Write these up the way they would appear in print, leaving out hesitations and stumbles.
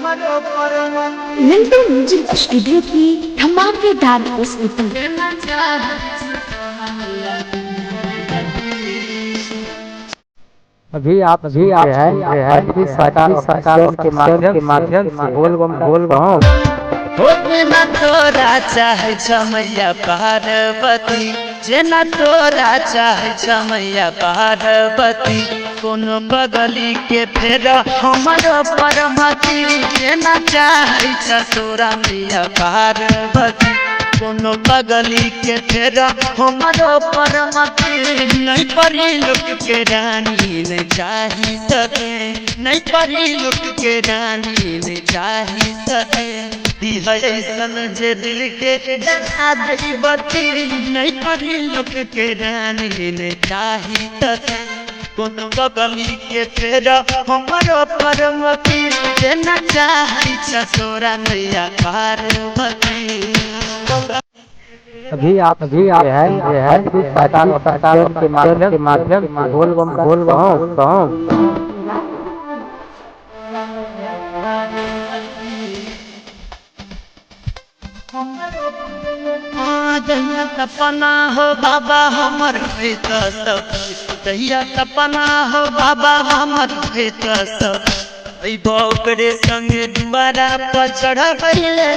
Mintu music studio की धमाकेदार प्रस्तुति। अभी सरकार के माध्यम से बोल जेना तोरा चाहे छ मैया पार्वती, जेना तोरा चाहे छ मैया पार्वती, कोनो बगली के फेर हमारो परमति। जेना चाहे छ तोरा मैया पार्वती, कोनो बगली के फेर हमारो परमति। नहीं परी लोक के रानी नहीं चाही सके, नहीं परी लोक के रानी नहीं चाही सके। ऐसन जे दिल के जगा दई बती, नहीं परी लोक के रानी नहीं चाही सके। कोनो बगली के फेर हमारो परमति। जेना चाही छ तोरा मैया पार्वती। अभी सरकार के माध्यम से बोल सपना हो बाबा हमर भेत सब, दैया सपना हो बाबा हमर भेत सब। ओकरे संगे दुबारा पचड़ बैले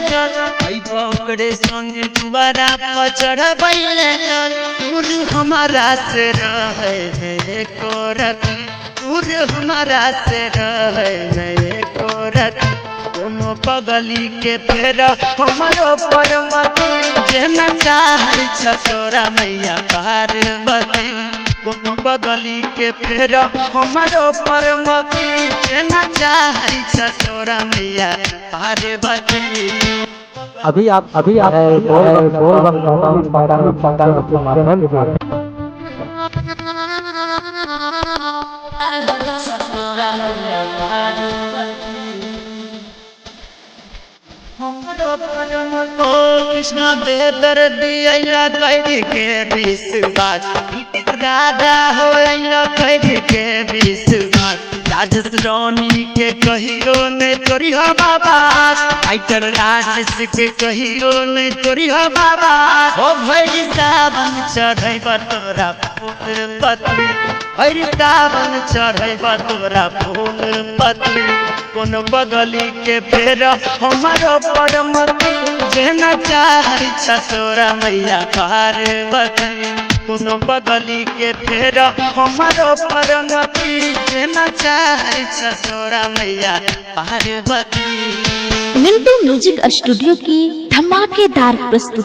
ओकरे संगे दुबारा पचड़ बैले। दूर हमारा से रहे कोरत, दूर हमारा से रहे कोरत। कोनो पगली के फेर हमारो परमति। जेना चाहे छ तोरा मैया पार्वती, कोनो बगली के फेर हमारो परमति। जेना चाहे छ तोरा मैया पार्वती। अभी कृष्ण बेदर दिया कैद के विश्वास, दादा हो कैद के विश्वास। राजस रानी के कहियो ने तोरी हो बाबा, आइटर राजस के कहियो ने तोरी हो बाबा। ओ भैरी सावन चढ़ै तोरा फूल पत्ती, भैरी सावन चढ़ै तोरा फूल पत्ती। कोनो बगली के फेर हमारो परमति। जेना चाहे छ तोरा मैया पार्वती, कोनो बगली के फेर हमारो परमति। जेना चाहे छ तोरा मैया पार्वती। मिंटू म्यूजिक स्टूडियो की धमाकेदार प्रस्तुति।